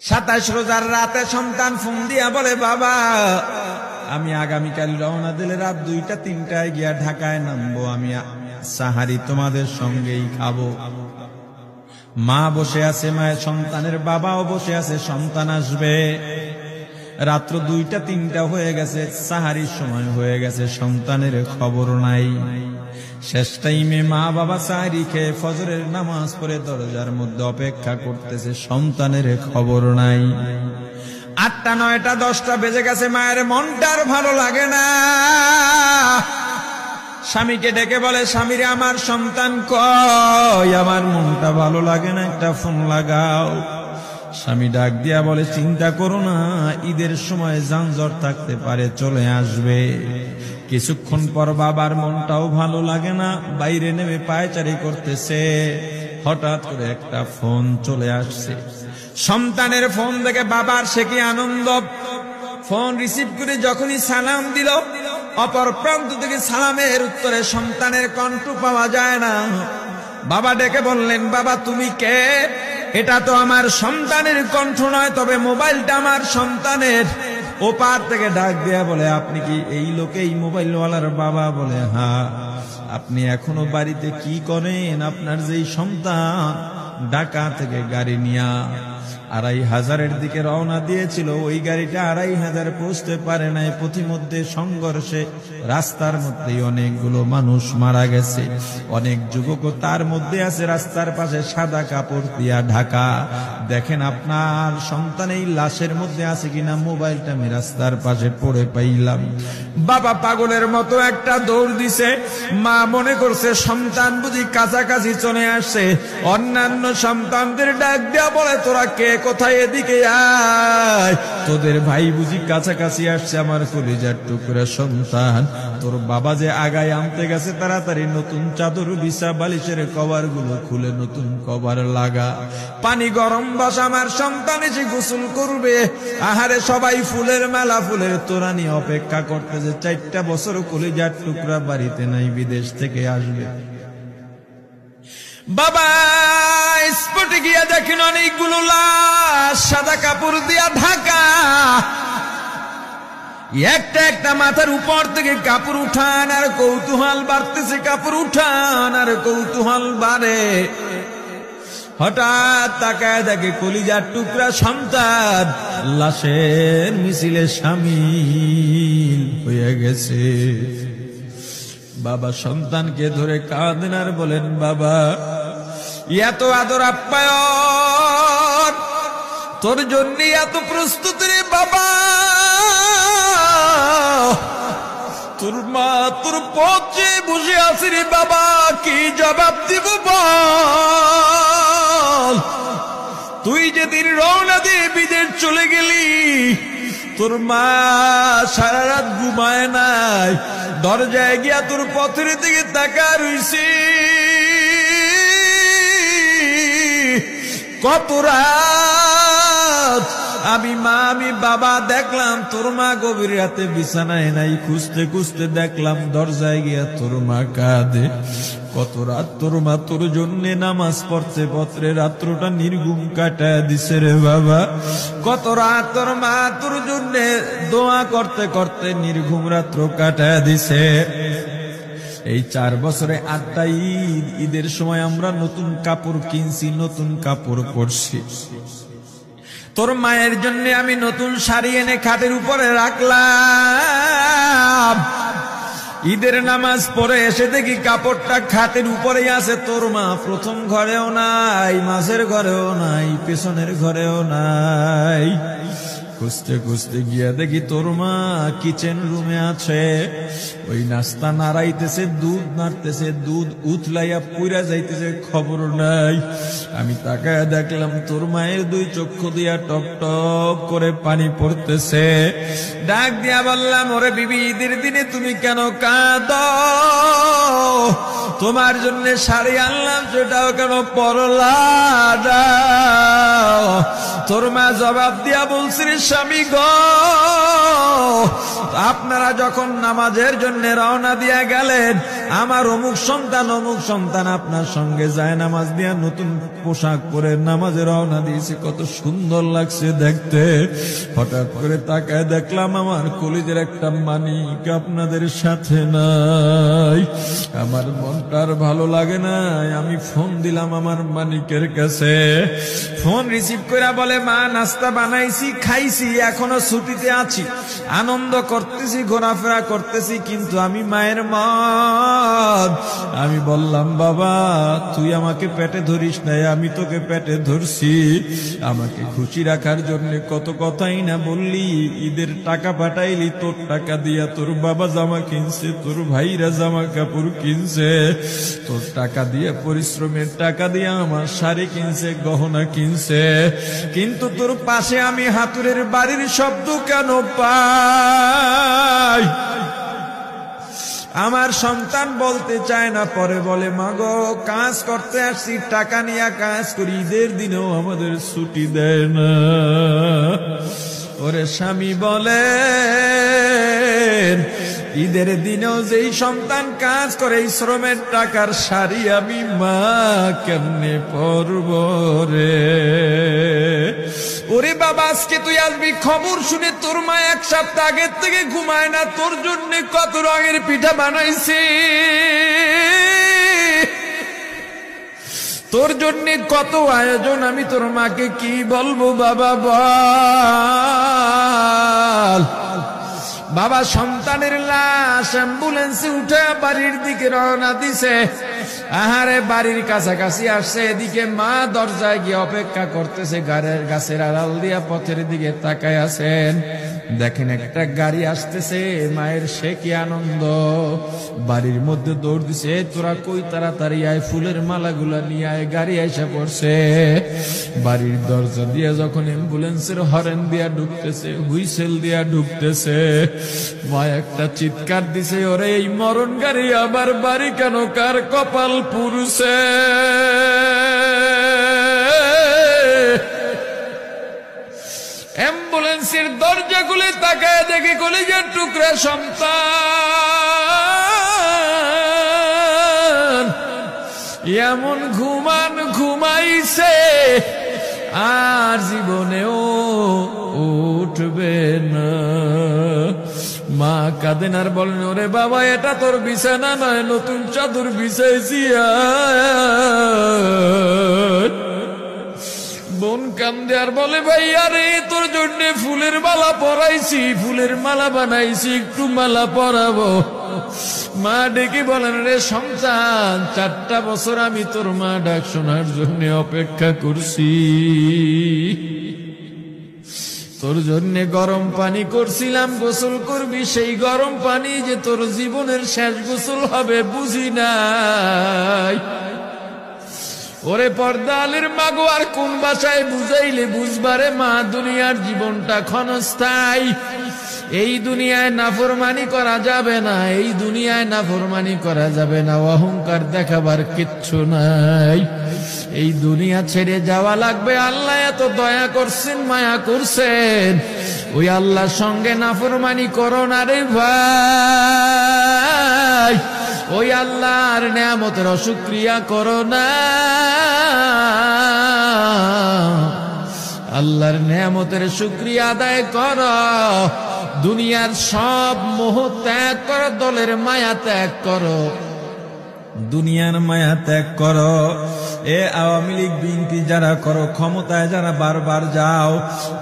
27 রোজার রাতে সন্তান ফোন দিয়া বলে, বাবা আমি আগামীকাল রওনা দিলে রাত 2টা-3টায় গিয়া ঢাকায় নামবো, আমি সাহারি তোমাদের সঙ্গেই খাবো। মা বসে আছে, মায়ের সন্তানের বাবাও বসে আছে, সন্তান আসবে। রাত্র 2টা-3টা হয়ে গেছে, সাহারির সময় হয়ে গেছে, সন্তানের খবর নাই। শেষ টাইমে মা বাবা সাহারি খেয়ে ফজরের নামাজ পড়ে দরজার মধ্যে অপেক্ষা করতেছে, সন্তানের খবর নাই। 8টা, 9টা, 10টা বেজে গেছে, মায়ের মনটার ভালো লাগে না। স্বামীকে ডেকে বলে, স্বামীরে আমার সন্তান কই, আমার মনটা ভালো লাগে না, একটা ফোন লাগাও। স্বামী ডাক দিয়া বলে, চিন্তা করো না, ঈদের সময় যানজট থাকতে পারে, চলে আসবে। কিছুক্ষণ পর বাবার মনটাও ভালো লাগে না, বাইরে নেমে পায়চারি করতেছে। হঠাৎ করে একটা ফোন চলে আসছে। সন্তানের ফোন দেখে বাবার সে কি আনন্দ। ফোন রিসিভ করে যখনই সালাম দিল, অপর প্রান্ত থেকে সালামের উত্তরে সন্তানের কণ্ঠ পাওয়া যায় না। বাবা ডেকে বললেন, বাবা তুমি কে? এটা তো আমার সন্তানের কণ্ঠ নয়, তবে মোবাইলটা আমার সন্তানের। ওপার থেকে ডাক দেয়া বলে, আপনি কি এই লোকে, এই মোবাইলওয়ালার বাবা? বলে, হ্যাঁ। আপনি এখনো বাড়িতে কি করেন? আপনার যেই সন্তান ঢাকা থেকে গাড়ি নিয়া 2500-এর দিকে রওনা দিয়েছিল, ওই গাড়িটা 2500 পৌঁছতে পারে নাই। পথিমধ্যে সংঘর্ষে রাস্তার মধ্যে অনেকগুলো মানুষ মারা গেছে, অনেক যুবকও তার মধ্যে আছে, রাস্তার পাশে সাদা কাপড় দিয়া ঢাকা। দেখেন আপনার সন্তান এই লাশের মধ্যে আছে কিনা। মোবাইলটা আমি রাস্তার পাশে পড়ে পাইলাম। বাবা পাগলের মতো একটা দৌড় দিছে। মা মনে করছে সন্তান বুঝি কাছাকাছি চলে আসছে। অন্যান্য সন্তানদের ডাক দেয়া বলে, তোরা কে, কোথায়, এদিকে আয়, তোদের ভাই বুঝি কাছাকাছি আসছে। আমার কলিজার টুকরা সন্তান, তোর বাবা যে আগায় আনতে গেছে, তাড়াতাড়ি নতুন চাদর বিছা, বালিশের কভার গুলো খুলে নতুন কভার লাগা, পানি গরম বসা, আমার সন্তান এসে গোসল করবে। আহারে সবাই ফুলের মেলা, ফুলের তোড়া নিয়ে অপেক্ষা করতেছে। 4টা বছর কলিজার টুকরা বাড়িতে নাই, বিদেশ থেকে আসবে। বাবা স্পটে গিয়া দেখেন অনেকগুলো লাশ, সাদা কাপড় দিয়া ঢাকা। একটা একটা মাথার উপর থেকে কাপড় উঠান আর কৌতূহল বাড়তেছে, কাপড় উঠান আর কৌতূহল বাড়ে। হঠাৎ তাকায় দেখে কলিজার টুকরা সন্তান লাশের মিছিলে শামিল হয়ে গেছে। বাবা সন্তানকে ধরে কাঁদেন আর বলেন, বাবা এত আদর আপ্যায়ন, তোর জন্য এত প্রস্তুতি রে বাবা, তোর মা তোর পথে বসে আছে রে বাবা, কি জবাব দিব বল? তুই যেদিন রওনা দিয়ে বিদেশ চলে গেলি, তোর মা সারা রাত ঘুমায় নাই, দরজায় গিয়া তোর পথের দিকে তাকা রইছে। কত রাত আমি মা আমি বাবা দেখলাম, তোর মা গভীর রাতে বিছানায় নাই, খুঁজতে খুঁজতে দেখলাম দরজায় গিয়া তোর মা কাঁদে। কত রাত তোর মা তোর জন্য নামাজ পড়তে পত্রে রাত্রটা নির্ঘুম কাটায় দিছে রে বাবা। কত রাত তোর মা তোর জন্য দোয়া করতে করতে নির্ঘুম রাত্র কাটায় দিছে। এই 4 বছরে 8টা ঈদ, ঈদের সময় আমরা নতুন কাপড় কিনছি, নতুন কাপড় পরছি। তোর মায়ের জন্য আমি নতুন শাড়ি এনে খাটের উপরে রাখলাম। ঈদের নামাজ পড়ে এসে দেখি কাপড়টা খাটের উপরেই আছে, তোর মা প্রথম ঘরেও নাই, মাঝের ঘরেও নাই, পেছনের ঘরেও নাই। খুঁজতে খুঁজতে গিয়া দেখি তোর মা কিচেন রুমে আছে। ওই নাস্তা নাড়াইতেছে, দুধ নাড়তেছে, দুধ উথলাইয়া পুইরা যাইতেছে, খবর নাই। আমি তাকায় দেখলাম তোর মায়ের 2 চক্ষু দিয়া টপ টপ করে পানি পড়তেছে। ডাক দিয়া বললাম, ওরে বিবি, ঈদের দিনে তুমি কেন কাঁদো? তোমার জন্য শাড়ি আনলাম, সেটাও কেন পরলা না? তোর মা জবাব দিয়া বলছি, স্বামী গো, আপনারা যখন নামাজের জন্য রওনা দিয়া গেলেন, আমার অমুক সন্তান আপনার সঙ্গে যায় নামাজ দিয়া নতুন পোশাক পরে নামাজে রওনা দিয়েছে, কত সুন্দর লাগছে দেখতে। হঠাৎ করে তাকায় দেখলাম আমার কলিজের একটা মানিক আপনাদের সাথে নাই। আমার মনটা আর ভালো লাগে না। আমি ফোন দিলাম আমার মানিকের কাছে। ফোন রিসিভ করে বলে, মা নাস্তা বানাইছি, খাইছি, এখনো ছুটিতে আছি, আনন্দ করতেছি, ঘোরাফেরা করতেছি, কিন্তু আমি মায়ের মন। আমি বললাম, বাবা তুই আমাকে পেটে ধরিস নাই, আমি তোকে পেটে ধরছি। আমাকে খুশি রাখার জন্য কত কথাই না বললি। ঈদের টাকা পাঠাইলি, তোর টাকা দিয়া তোর বাবা জামা কিনছে, তোর ভাইরা জামা কাপড় কিনছে, তোর টাকা দিয়ে পরিশ্রমের টাকা দিয়ে আমার শাড়ি কিনছে, গহনা কিনছে, কিন্তু তোর পাশে আমি হাতুড়ের বাড়ির শব্দ কেন পাই? আমার সন্তান বলতে চায় না, পরে বলে, মাগো কাজ করতে আসছি, টাকা নিয়ে কাজ করি, ঈদের দিনেও আমাদের ছুটি দেয় না। ওরে স্বামী বলে, ঈদের দিনেও যেই সন্তান কাজ করে, এই শ্রমের টাকার শাড়ি আমি মা কেমনে পরব রে? ওরে বাবা, আজকে তুই আসবি, খবর শুনে তোর মা এক সপ্তাহ আগের থেকে ঘুমায় না, তোর জন্য কত রঙের পিঠা বানাইছি, তোর জন্য কত আয়োজন, আমি তোর মাকে কি বলবো বাবা বল। বাবা সন্তানের লাশ অ্যাম্বুলেন্সে উঠে বাড়ির দিকে রওনা দিছে। আহারে বাড়ির কাছাকাছি আসছে, এদিকে মা দরজায় গিয়ে অপেক্ষা করতেছে, গাছের আড়াল দিয়া পথের দিকে তাকায় আছেন। দেখেন একটা গাড়ি আসতেছে, মায়ের সে কি আনন্দ, বাড়ির মধ্যে দৌড় দিছে, তোরা কই তাড়াতাড়ি আয়, ফুলের মালাগুলা নিয়ে আয়, গাড়ি এসে পড়ছে। বাড়ির দরজা দিয়ে যখন অ্যাম্বুলেন্সের হরেন দিয়া ঢুকতেছে, হুইসেল দিয়া ঢুকতেছে, মা একটা চিৎকার দিছে, ওরে এই মরণ গাড়ি আবার বাড়ি কেন, কার কপাল পুরুষে? অ্যাম্বুলেন্সের দরজা খুলে তাকায় দেখে কলিজার টুকরা সন্তান এমন ঘুমাইছে, আর জীবনেও উঠবে না। মা কাঁদেন আর বলেন, ওরে বাবা এটা তোর বিছানা নয়, নতুন চাদর বিছাইছি। বোন কান্দে আর বলে, ভাই আরে তোর জন্য ফুলের মালা পরাইছি, ফুলের মালা বানাইছি, একটু মালা পরাবো। মা ডেকে বলেন, রে সন্তান, 4টা বছর আমি তোর মা ডাক শোনার জন্য অপেক্ষা করছি, তোর জন্য গরম পানি করছিলাম, গোসল করবি, সেই গরম পানি যে তোর জীবনের শেষ গোসল হবে বুঝি নাই। ওরে পর্দালের মাগো, আর কোন ভাষায় বুঝাইলে বুঝবারে মা, দুনিয়ার জীবনটা ক্ষণস্থায়ী, এই দুনিয়ায় নাফরমানি করা যাবে না, এই দুনিয়ায় নাফরমানি করা যাবে না, অহংকার দেখাবার কিচ্ছু নাই, এই দুনিয়া ছেড়ে যাওয়া লাগবে। আল্লাহ এত দয়া করছেন, মায়া করছেন, ওই আল্লাহর সঙ্গে নাফরমানি করো না রে ভাই, ওই আল্লাহর নেয়ামতের অশুকরিয়া করো না, আল্লাহর নেয়ামতের শুকরিয়া আদায় করো, দুনিয়ার সব মোহ ত্যাগ করো, দলের মায়া ত্যাগ করো, দুনিয়ার মায়া ত্যাগ করো। এ আওয়ামী লীগ বিএনপি যারা করো, ক্ষমতায় যারা বারবার যাও,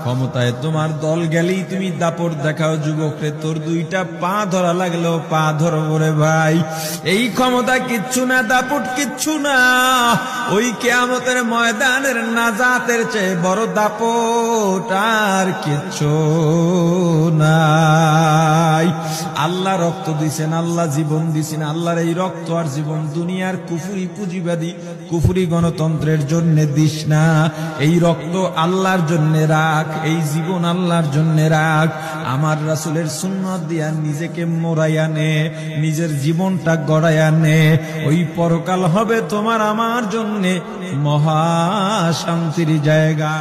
ক্ষমতায় তোমার দল গেলেই তুমি দাপট দেখাও, যুবকরে তোর 2টা পা ধরা লাগলেও পা ধরবো রে ভাই। এই ক্ষমতা কিচ্ছু না, দাপট কিচ্ছু না, ওই কিয়ামতের ময়দানের নাজাতের চেয়ে বড় দাপট আর কিচ্ছু নাই। আল্লাহ রক্ত দিছেন, আল্লাহ জীবন দিছেন, আল্লাহর এই রক্ত আর জীবন দুনিয়ার কুফরি পুঁজিবাদী কুফরি গণতন্ত্রের জন্য দিস না, এই রক্ত আল্লাহর জন্য রাখ, এই জীবন আল্লাহর জন্য রাখ। আমার রাসূলের সুন্নাত দিয়া নিজেকে মোড়াইয়া নে, নিজের জীবনটা গড়াইয়া নে, ওই পরকাল হবে তোমার আমার জন্য মহা শান্তির জায়গা।